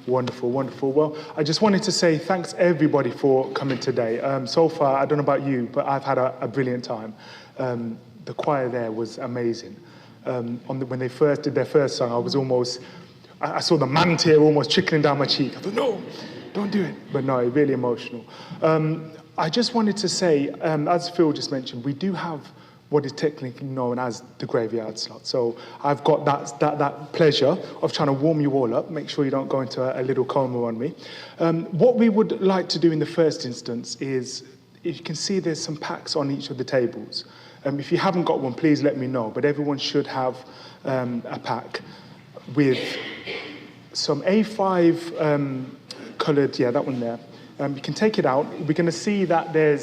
Wonderful, wonderful. Well, I just wanted to say thanks everybody for coming today. So far, I don't know about you, but I've had a brilliant time. The choir there was amazing. When they first did their first song, I was almost, I saw the man tear almost trickling down my cheek. I thought, no, don't do it. But no, really emotional. I just wanted to say, as Phil just mentioned, we do have what is technically known as the graveyard slot. So I've got that pleasure of trying to warm you all up, make sure you don't go into a little coma on me. What we would like to do in the first instance is, if you can see there's some packs on each of the tables. If you haven't got one, please let me know, but everyone should have a pack with some A5 coloured, yeah, that one there. You can take it out. We're going to see that there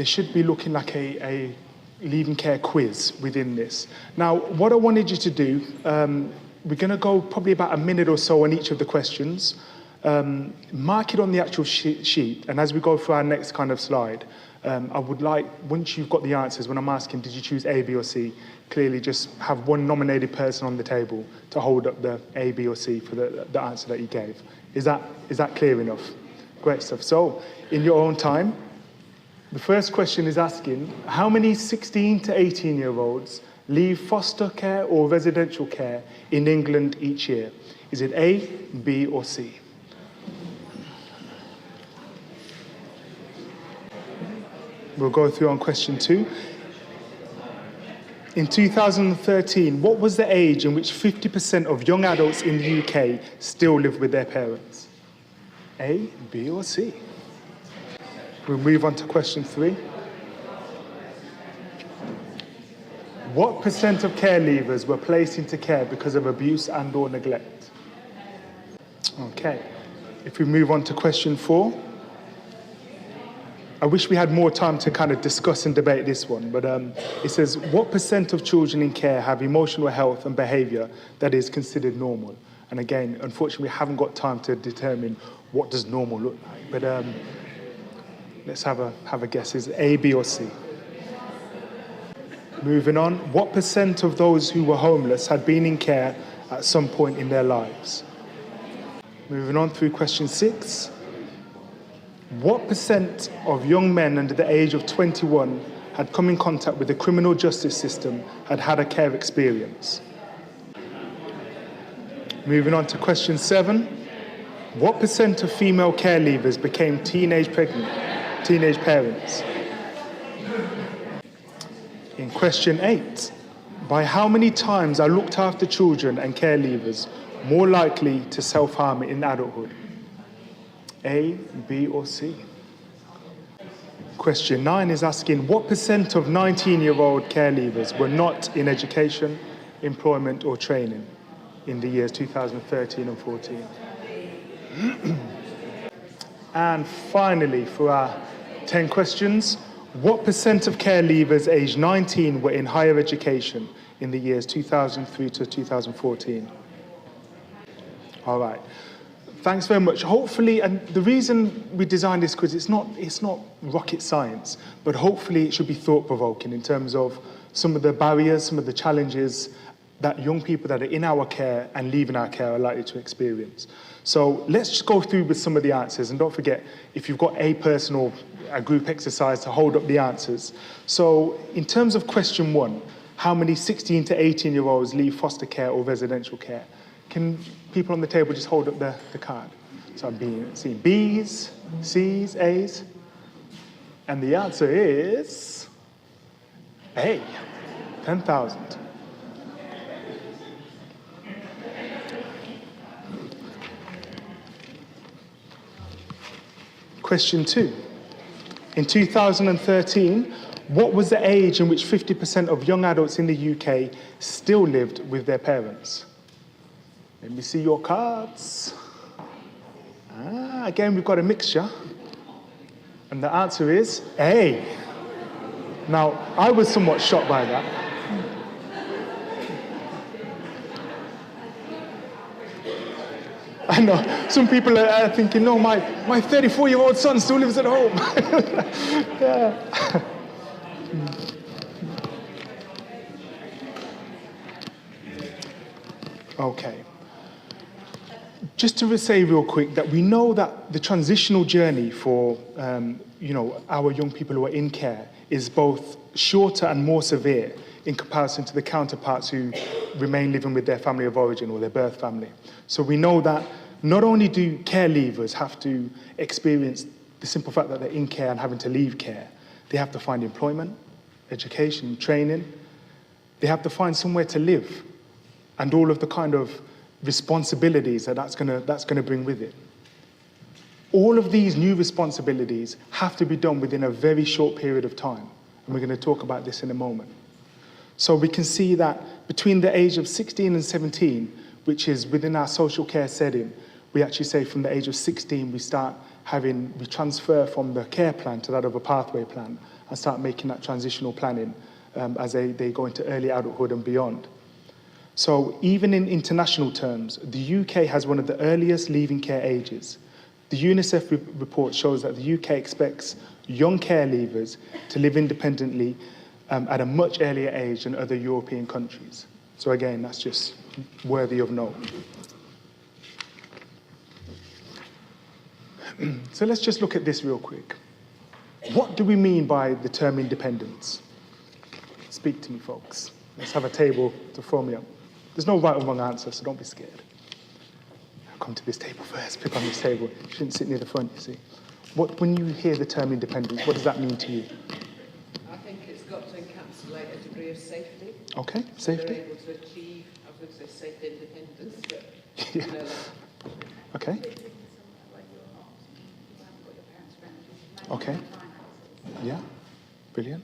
should be looking like a leaving care quiz within this. Now, what I wanted you to do, we're going to go probably about a minute or so on each of the questions. Mark it on the actual sheet, and as we go through our next kind of slide, I would like, once you've got the answers, when I'm asking, did you choose A, B, or C, clearly just have one nominated person on the table to hold up the A, B, or C for the answer that you gave. Is that clear enough? Great stuff. So, in your own time, the first question is asking, how many 16 to 18-year-olds leave foster care or residential care in England each year? Is it A, B, or C? We'll go through on question 2. In 2013, what was the age in which 50% of young adults in the UK still live with their parents? A, B, or C? We'll move on to question 3. What percent of care leavers were placed into care because of abuse and/or neglect? Okay. If we move on to question 4. I wish we had more time to kind of discuss and debate this one, but it says, what percent of children in care have emotional health and behaviour that is considered normal? And again, unfortunately, we haven't got time to determine what does normal look like, but let's have a guess. Is it A, B, or C? Moving on, what percent of those who were homeless had been in care at some point in their lives? Moving on through question 6. What percent of young men under the age of 21 had come in contact with the criminal justice system, had had a care experience? Moving on to question 7. What percent of female care leavers became teenage parents? In question 8, by how many times are looked after children and care leavers more likely to self-harm in adulthood? A, B, or C? Question 9 is asking, what percent of 19-year-old care leavers were not in education, employment, or training in the years 2013 and 14? And finally, for our 10 questions, what percent of care leavers aged 19 were in higher education in the years 2003 to 2014? All right. Thanks very much. Hopefully, and the reason we designed this quiz, it's not rocket science, but hopefully it should be thought-provoking in terms of some of the barriers, some of the challenges that young people that are in our care and leaving our care are likely to experience. So let's just go through with some of the answers, and don't forget, if you've got a person or a group exercise, to hold up the answers. So in terms of question 1, how many 16 to 18-year-olds leave foster care or residential care? Can people on the table just hold up the card? So I'm seeing B's, C's, A's. And the answer is A, 10,000. Question 2. In 2013, what was the age in which 50% of young adults in the UK still lived with their parents? Let me see your cards. Again, we've got a mixture. And the answer is A. Now, I was somewhat shocked by that. I know, some people are thinking, no, my 34-year-old son still lives at home. Yeah. Okay. just to say real quick that we know that the transitional journey for our young people who are in care is both shorter and more severe in comparison to the counterparts who remain living with their family of origin or their birth family. So we know that not only do care leavers have to experience the simple fact that they're in care and having to leave care, they have to find employment, education, training. They have to find somewhere to live and all of the kind of responsibilities that's gonna bring with it. All of these new responsibilities have to be done within a very short period of time. And we're going to talk about this in a moment. So we can see that between the age of 16 and 17, which is within our social care setting, we actually say from the age of 16, we transfer from the care plan to that of a pathway plan and start making that transitional planning as they go into early adulthood and beyond. So even in international terms, the UK has one of the earliest leaving care ages. The UNICEF report shows that the UK expects young care leavers to live independently at a much earlier age than other European countries. So again, that's just worthy of note. So let's just look at this real quick. What do we mean by the term independence? Speak to me, folks. Let's have a table to throw me up. There's no right or wrong answer, so don't be scared. Come to this table first, pick on this table. You shouldn't sit near the front, you see. When you hear the term independence, what does that mean to you? I think it's got to encapsulate a degree of safety. Okay, safety. They're able to achieve, I was going to say safe independence, but yeah. Okay. Okay. Yeah, brilliant.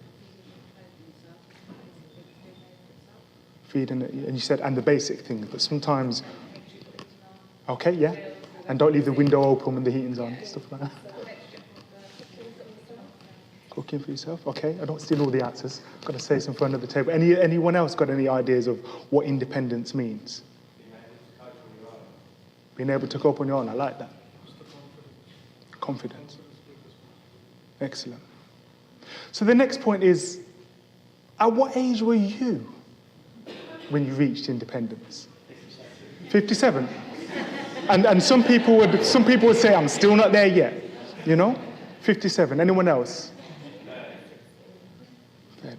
Feeding it, and you said, and the basic things, but sometimes, okay, yeah, and don't leave the window open when the heating's on, stuff like that. Cooking for yourself, okay, I don't steal all the answers, got to say this in front of the table. Anyone else got any ideas of what independence means? Being able to cope on your own, I like that. Confidence. Excellent. So the next point is, at what age were you when you reached independence? 57. And some people would say, I'm still not there yet. 57. Anyone else? 30.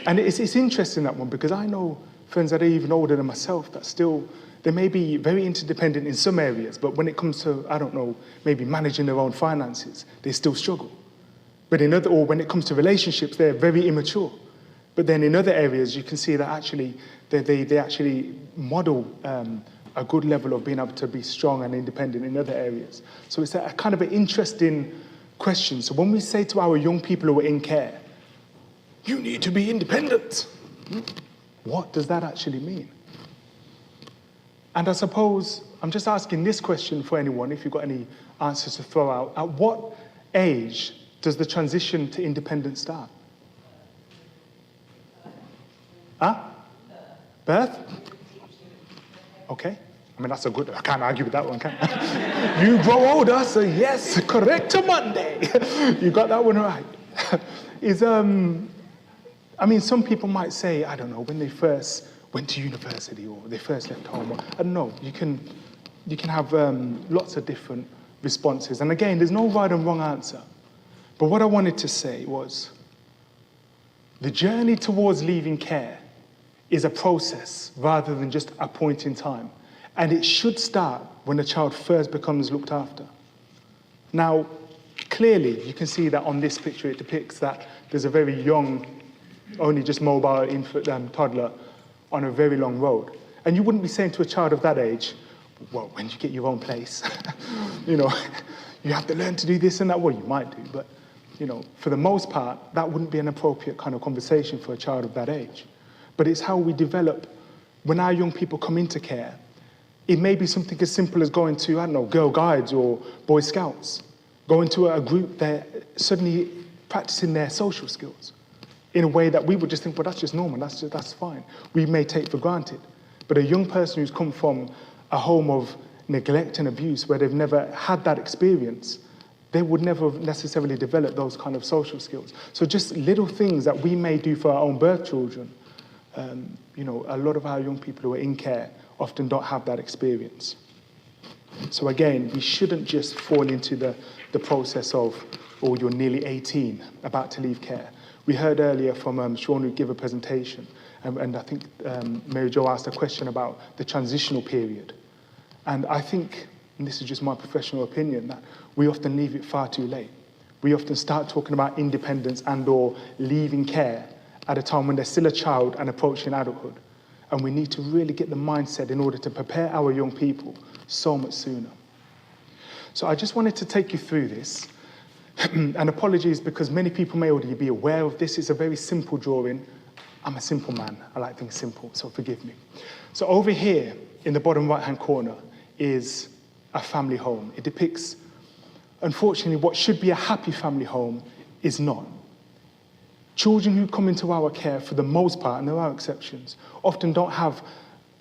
And it's interesting, that one, because I know friends that are even older than myself that still, they may be very interdependent in some areas, but when it comes to, I don't know, maybe managing their own finances, they still struggle. But when it comes to relationships, they're very immature. But then in other areas, you can see that actually they actually model a good level of being able to be strong and independent in other areas. So it's a kind of an interesting question. So when we say to our young people who are in care, you need to be independent, what does that actually mean? And I suppose I'm just asking this question for anyone, if you've got any answers to throw out. At what age does the transition to independence start? Birth? Okay. I mean, that's a good, I can't argue with that one, can I? You grow older, so yes, correct Monday. You got that one right. I mean, some people might say, I don't know, when they first went to university or they first left home. I don't know, you can have lots of different responses. And again, there's no right and wrong answer. But what I wanted to say was, the journey towards leaving care is a process rather than just a point in time. And it should start when a child first becomes looked after. Now, clearly, you can see that on this picture, it depicts that there's a very young, only just mobile toddler on a very long road. And you wouldn't be saying to a child of that age, well, when you get your own place, you have to learn to do this and that. Well, you might do, but, for the most part, that wouldn't be an appropriate kind of conversation for a child of that age. But it's how we develop, when our young people come into care, it may be something as simple as going to, I don't know, Girl Guides or Boy Scouts, going to a group, they're suddenly practicing their social skills in a way that we would just think, well, that's just normal, that's fine. We may take for granted. But a young person who's come from a home of neglect and abuse where they've never had that experience, they would never necessarily develop those kind of social skills. So just little things that we may do for our own birth children, a lot of our young people who are in care often don't have that experience. So again, we shouldn't just fall into the process of, oh, you're nearly 18, about to leave care. We heard earlier from Sean who gave a presentation, and I think Mary Jo asked a question about the transitional period. And I think, and this is just my professional opinion, that we often leave it far too late. We often start talking about independence and or leaving care at a time when they're still a child and approaching adulthood. And we need to really get the mindset in order to prepare our young people so much sooner. So I just wanted to take you through this. And apologies because many people may already be aware of this. It's a very simple drawing. I'm a simple man. I like things simple, so forgive me. So over here in the bottom right-hand corner is a family home. It depicts, unfortunately, what should be a happy family home is not. Children who come into our care, for the most part, and there are exceptions, often don't have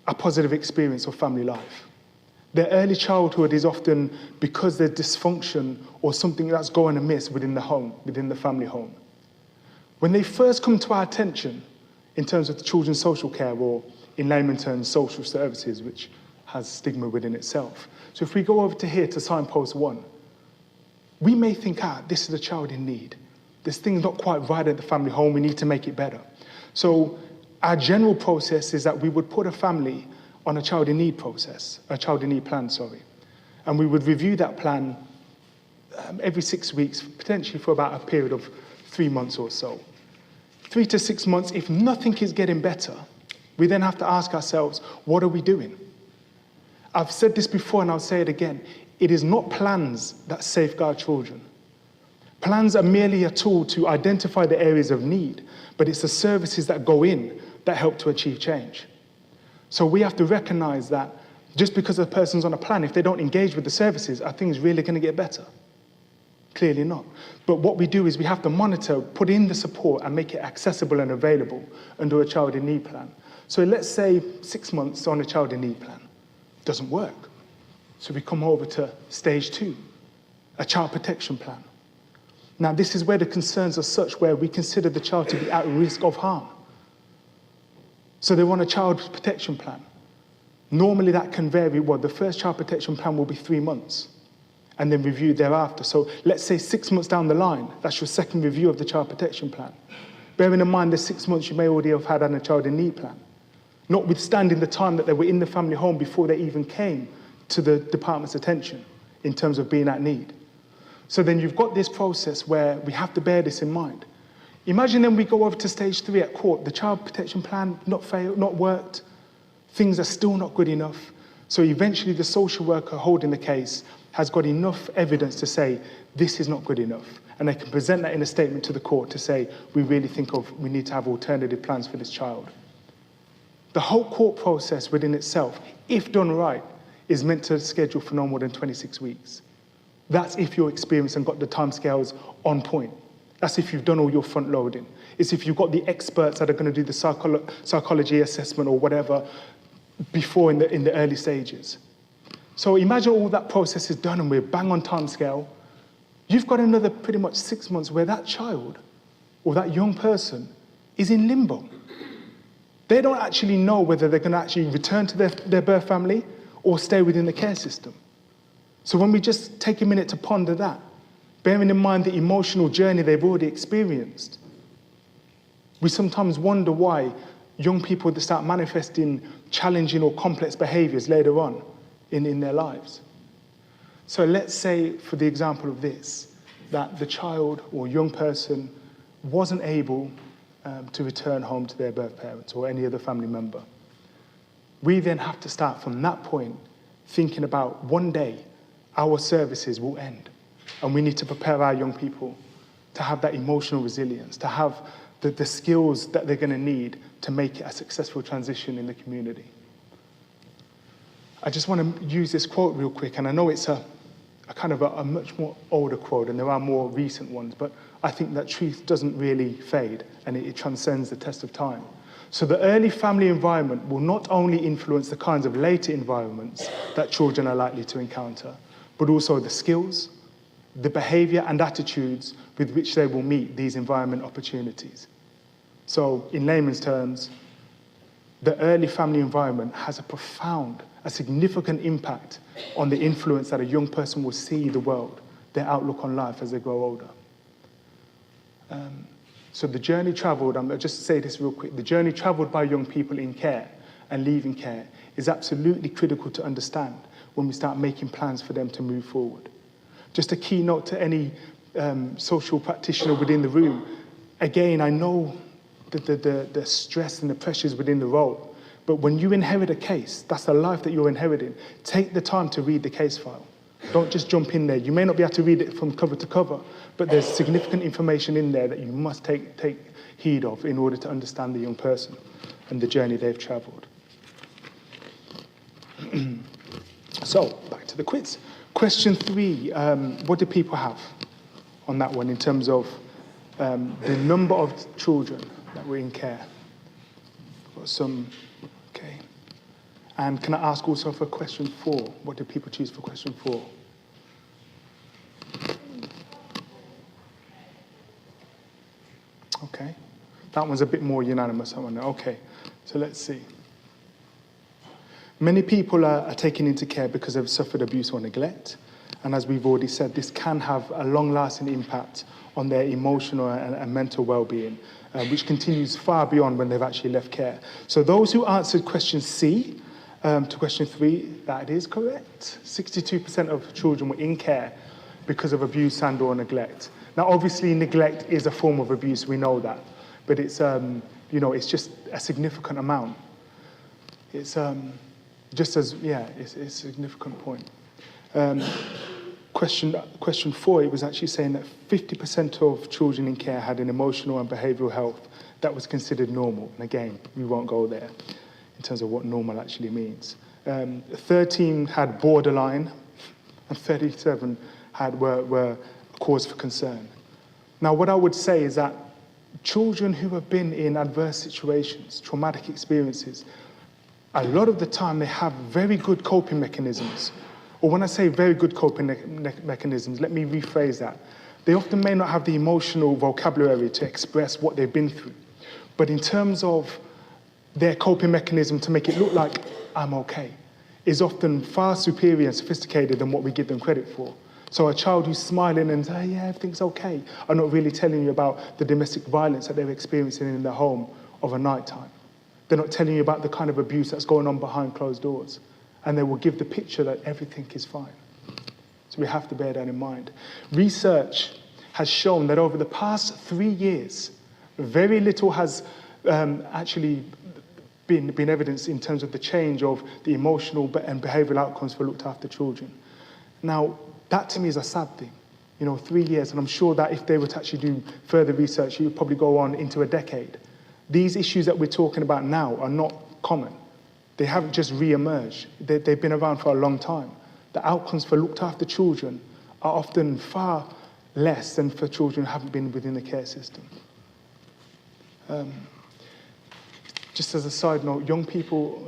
a positive experience of family life. Their early childhood is often because there's dysfunction or something that's going amiss within the home, within the family home. When they first come to our attention, in terms of the children's social care, or in layman terms, social services, which has stigma within itself. So if we go over to here to signpost 1, we may think, this is a child in need. This thing's not quite right at the family home, we need to make it better. So our general process is that we would put a family on a child in need process, a child in need plan, sorry. And we would review that plan every 6 weeks, potentially for about a period of 3 months or so. 3 to 6 months, if nothing is getting better, we then have to ask ourselves, what are we doing? I've said this before and I'll say it again. It is not plans that safeguard children. Plans are merely a tool to identify the areas of need, but it's the services that go in that help to achieve change. So we have to recognize that just because a person's on a plan, if they don't engage with the services, are things really going to get better? Clearly not. But what we do is we have to monitor, put in the support and make it accessible and available under a child in need plan. So let's say 6 months on a child in need plan. Doesn't work. So we come over to stage 2, a child protection plan. Now this is where the concerns are such where we consider the child to be at risk of harm. So they want a child protection plan. Normally that can vary. Well, the first child protection plan will be 3 months and then reviewed thereafter. So let's say 6 months down the line, that's your second review of the child protection plan. Bearing in mind the 6 months you may already have had on a child in need plan, notwithstanding the time that they were in the family home before they even came to the department's attention in terms of being at need. So then you've got this process where we have to bear this in mind. Imagine then we go over to stage 3 at court, the child protection plan not failed, not worked, things are still not good enough. So eventually the social worker holding the case has got enough evidence to say, this is not good enough. And they can present that in a statement to the court to say, we really think we need to have alternative plans for this child. The whole court process within itself, if done right, is meant to schedule for no more than 26 weeks. That's if you're experienced and got the timescales on point. That's if you've done all your front loading. It's if you've got the experts that are going to do the psychology assessment or whatever before in the early stages. So imagine all that process is done and we're bang on timescale. You've got another pretty much 6 months where that child or that young person is in limbo. They don't actually know whether they're going to actually return to their birth family or stay within the care system. So when we just take a minute to ponder that, bearing in mind the emotional journey they've already experienced, we sometimes wonder why young people that start manifesting challenging or complex behaviors later on in their lives. So let's say, for the example of this, that the child or young person wasn't able to return home to their birth parents or any other family member. We then have to start from that point thinking about one day our services will end. And we need to prepare our young people to have that emotional resilience, to have the skills that they're going to need to make it a successful transition in the community. I just want to use this quote real quick, and I know it's a kind of a much more older quote, and there are more recent ones, but I think that truth doesn't really fade, and it transcends the test of time. So the early family environment will not only influence the kinds of later environments that children are likely to encounter, but also the skills, the behavior and attitudes with which they will meet these environment opportunities. So in layman's terms, the early family environment has a significant impact on the influence that a young person will see the world, their outlook on life as they grow older. So the journey travelled, I'll just say this real quick, the journey travelled by young people in care and leaving care is absolutely critical to understand when we start making plans for them to move forward. Just a keynote to any social practitioner within the room. Again, I know the stress and the pressures within the role, but when you inherit a case, that's the life that you're inheriting. Take the time to read the case file. Don't just jump in there. You may not be able to read it from cover to cover, but there's significant information in there that you must take heed of in order to understand the young person and the journey they've travelled. So, back to the quiz. Question 3, what do people have on that one in terms of the number of children that were in care? Got some, okay. And can I ask also for question 4? What did people choose for question 4? Okay. That one's a bit more unanimous, I wonder. Okay, so let's see. Many people are taken into care because they've suffered abuse or neglect. And as we've already said, this can have a long-lasting impact on their emotional and mental well-being, which continues far beyond when they've actually left care. So those who answered question C to question 3, that is correct. 62% of children were in care because of abuse and or neglect. Now, obviously, neglect is a form of abuse, we know that. But it's, it's just a significant amount. It's just as, it's a significant point. Question 4, it was actually saying that 50% of children in care had an emotional and behavioural health that was considered normal. And again, we won't go there in terms of what normal actually means. 13 had borderline, and 37 were a cause for concern. Now, what I would say is that children who have been in adverse situations, traumatic experiences, a lot of the time they have very good coping mechanisms. Or when I say very good coping mechanisms, let me rephrase that. They often may not have the emotional vocabulary to express what they've been through. But in terms of their coping mechanism to make it look like I'm okay, is often far superior and sophisticated than what we give them credit for. So a child who's smiling and saying, yeah, everything's okay, are not really telling you about the domestic violence that they're experiencing in their home of a night time. They're not telling you about the kind of abuse that's going on behind closed doors. And they will give the picture that everything is fine. So we have to bear that in mind. Research has shown that over the past 3 years, very little has actually been evidenced in terms of the change of the emotional and behavioural outcomes for looked after children. Now, that to me is a sad thing. 3 years, and I'm sure that if they were to actually do further research, it would probably go on into a decade. These issues that we're talking about now are not common. They haven't just re-emerged. They've been around for a long time. The outcomes for looked after children are often far less than for children who haven't been within the care system. Just as a side note, young people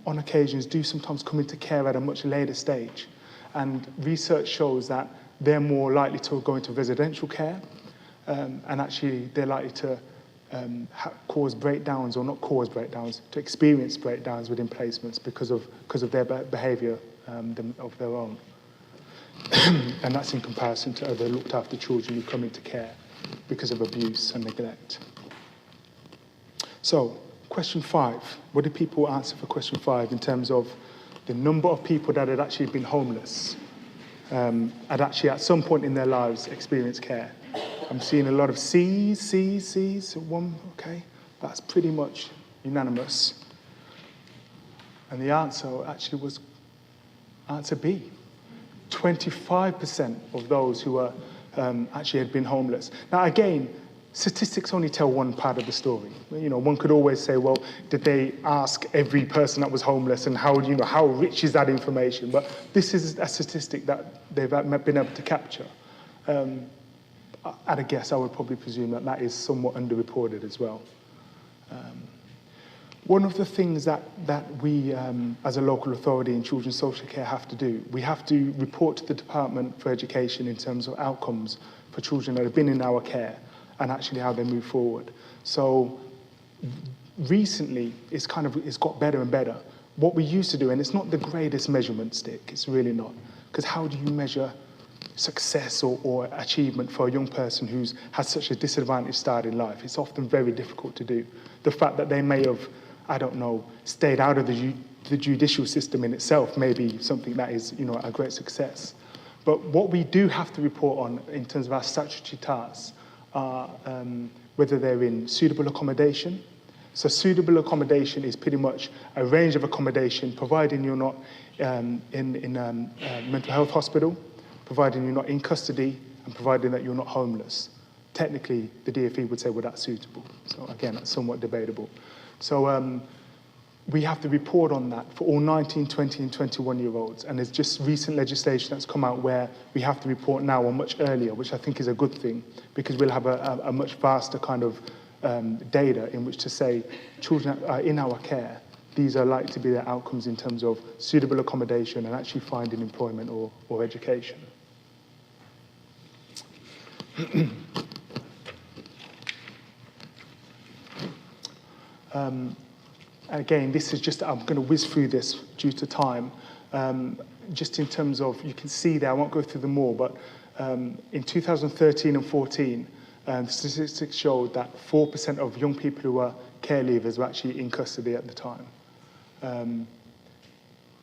on occasions do sometimes come into care at a much later stage. And research shows that they're more likely to go into residential care, and actually they're likely to cause breakdowns, or not cause breakdowns, to experience breakdowns within placements because of their behaviour of their own. And that's in comparison to other looked after children who come into care because of abuse and neglect. So, question 5. What did people answer for question 5 in terms of the number of people that had actually been homeless, had actually at some point in their lives experienced care? I'm seeing a lot of C's, so 1, okay. That's pretty much unanimous. And the answer actually was answer B. 25% of those who were actually had been homeless. Now again, statistics only tell one part of the story. One could always say, well, did they ask every person that was homeless, and how rich is that information? But this is a statistic that they've been able to capture. At a guess, I would probably presume that is somewhat underreported as well. One of the things that we, as a local authority in children's social care, have to do, we have to report to the Department for Education in terms of outcomes for children that have been in our care and actually how they move forward. So recently, it's got better and better. What we used to do, and it's not the greatest measurement stick, it's really not, because how do you measure success or achievement for a young person who's had such a disadvantaged start in life? It's often very difficult to do. The fact that they may have, I don't know, stayed out of the judicial system in itself may be something that is, a great success. But what we do have to report on in terms of our statutory tasks are whether they're in suitable accommodation. So suitable accommodation is pretty much a range of accommodation, providing you're not in a mental health hospital, providing you're not in custody, and providing that you're not homeless. Technically, the DfE would say, well, that's suitable. So again, that's somewhat debatable. So we have to report on that for all 19, 20, and 21-year-olds. And there's just recent legislation that's come out where we have to report now or much earlier, which I think is a good thing, because we'll have a much vaster kind of data in which to say children are in our care. These are likely to be their outcomes in terms of suitable accommodation and actually finding employment or education. Again, this is just, I'm going to whiz through this due to time. Just in terms of, you can see there, I won't go through them all, but in 2013 and 14, statistics showed that 4% of young people who were care leavers were actually in custody at the time.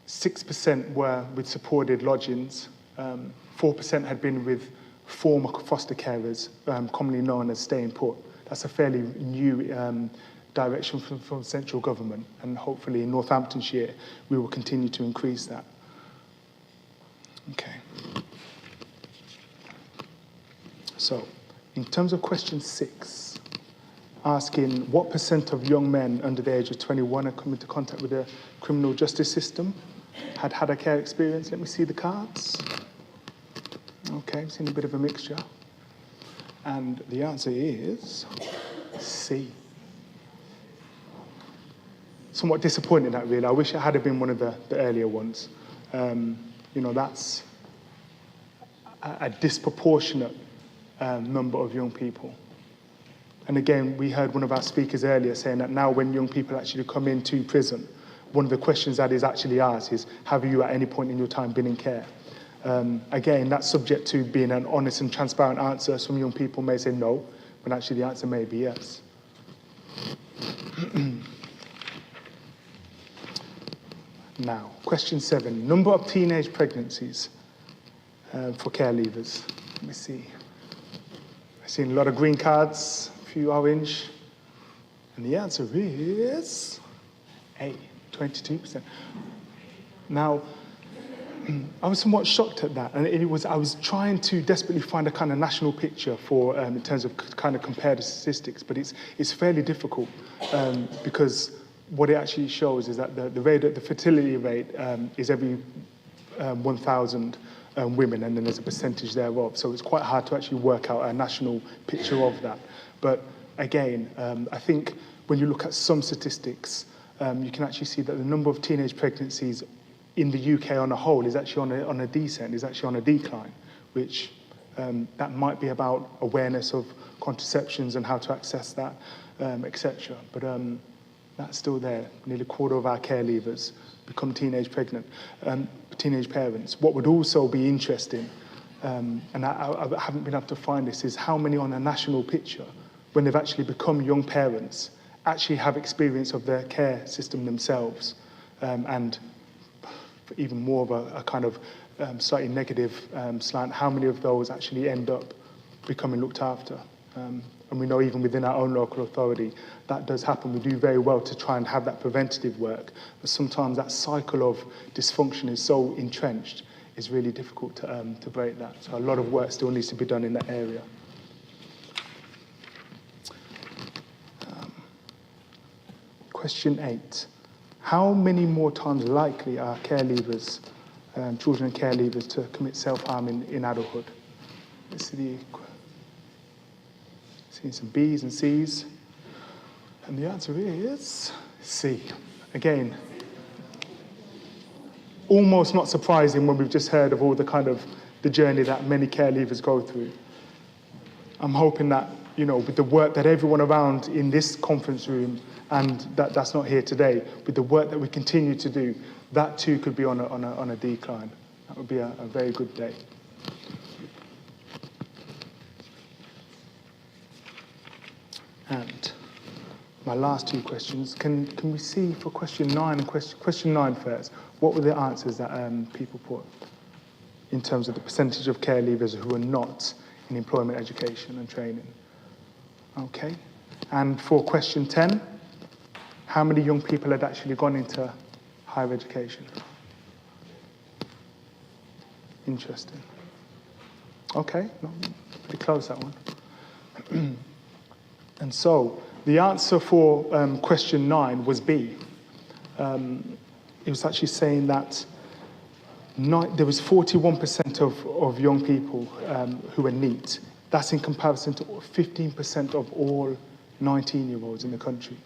6% were with supported lodgings. 4% had been with former foster carers, commonly known as staying put. That's a fairly new direction from central government, and hopefully in Northamptonshire we will continue to increase that. Okay. So, in terms of question 6, asking what % of young men under the age of 21 have come into contact with the criminal justice system, had a care experience. Let me see the cards. Okay, I've seen a bit of a mixture. And the answer is C. Somewhat disappointed that, really. I wish it had been one of the earlier ones. That's a disproportionate number of young people. And again, we heard one of our speakers earlier saying that now when young people actually come into prison, one of the questions that is actually asked is, have you at any point in your time been in care? Again, that's subject to being an honest and transparent answer. Some young people may say no, but actually the answer may be yes. Now, question 7, number of teenage pregnancies for care leavers. Let me see. I've seen a lot of green cards, a few orange, and the answer is A, 22%. Now, I was somewhat shocked at that, and I was trying to desperately find a kind of national picture for in terms of kind of compare the statistics, but it's fairly difficult because what it actually shows is that the fertility rate is every 1,000 women, and then there's a percentage thereof. So it's quite hard to actually work out a national picture of that. But again, I think when you look at some statistics, you can actually see that the number of teenage pregnancies in the UK on a whole is actually on a descent, is actually on a decline, which that might be about awareness of contraceptions and how to access that, etc. But that's still there. Nearly a quarter of our care leavers become teenage parents. What would also be interesting, and I haven't been able to find this, is how many on a national picture, when they've actually become young parents, actually have experience of their care system themselves, and even more of a kind of slightly negative slant, how many of those actually end up becoming looked after? And we know even within our own local authority, that does happen. We do very well to try and have that preventative work, but sometimes that cycle of dysfunction is so entrenched, it's really difficult to break that. So a lot of work still needs to be done in that area. Question 8. How many more times likely are care leavers, children and care leavers, to commit self-harm in adulthood? Let's see seeing some B's and C's. And the answer is C. Again, almost not surprising when we've just heard of all the kind of the journey that many care leavers go through. I'm hoping that, with the work that everyone around in this conference room and that's not here today, with the work that we continue to do, that too could be on a decline. That would be a very good day. And my last two questions, can we see for question 9 and question 9 first, what were the answers that people put in terms of the percentage of care leavers who are not in employment, education and training? Okay. And for question 10, how many young people had actually gone into higher education? Interesting. Okay, no, pretty close, that one. And so the answer for question 9 was B. It was actually saying that there was 41% of young people who were NEET. That's in comparison to 15% of all 19-year-olds in the country.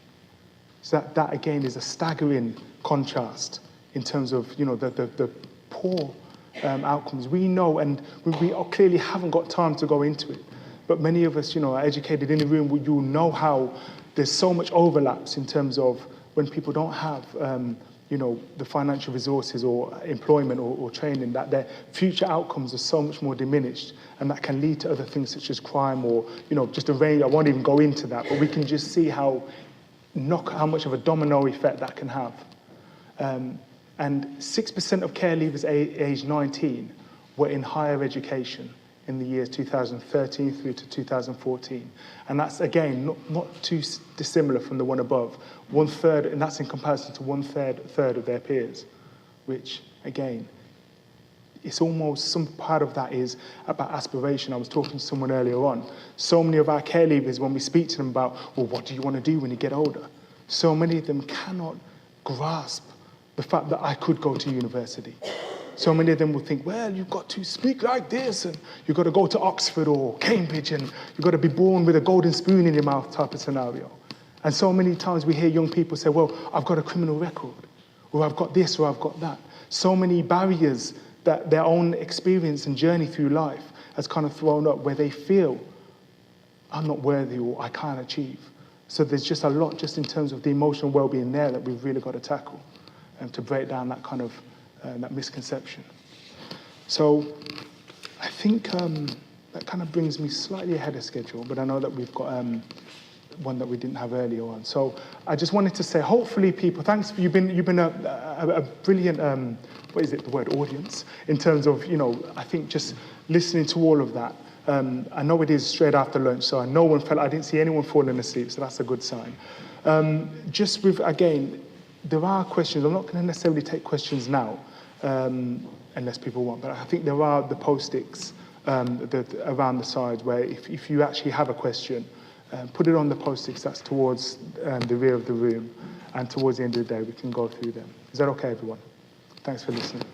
So that again is a staggering contrast in terms of the poor outcomes. We know, and we clearly haven't got time to go into it, but many of us, are educated in the room. You know how there's so much overlaps in terms of when people don't have, the financial resources or employment or training, that their future outcomes are so much more diminished, and that can lead to other things such as crime or, just a range. I won't even go into that, but we can just see how much of a domino effect that can have. And 6% of care leavers aged 19 were in higher education in the years 2013 through to 2014. And that's, again, not too dissimilar from the one above. 1/3, and that's in comparison to 1/3 of their peers, which, again, it's almost some part of that is about aspiration. I was talking to someone earlier on. So many of our care leavers, when we speak to them about, well, what do you want to do when you get older? So many of them cannot grasp the fact that I could go to university. So many of them will think, well, you've got to speak like this, and you've got to go to Oxford or Cambridge, and you've got to be born with a golden spoon in your mouth type of scenario. And so many times we hear young people say, well, I've got a criminal record, or I've got this, or I've got that. So many barriers that their own experience and journey through life has kind of thrown up where they feel, I'm not worthy or I can't achieve. So there's just a lot just in terms of the emotional well-being there that we've really got to tackle and to break down that kind of that misconception. So I think that kind of brings me slightly ahead of schedule, but I know that we've got one that we didn't have earlier on. So I just wanted to say, hopefully people, thanks, you've been a brilliant, audience, in terms of, I think just listening to all of that. I know it is straight after lunch, so I didn't see anyone falling asleep, so that's a good sign. Just with, again, there are questions. I'm not going to necessarily take questions now, unless people want, but I think there are the post-its around the sides where if you actually have a question, put it on the post-its that's towards the rear of the room, and towards the end of the day we can go through them. Is that okay, everyone? Thanks for listening.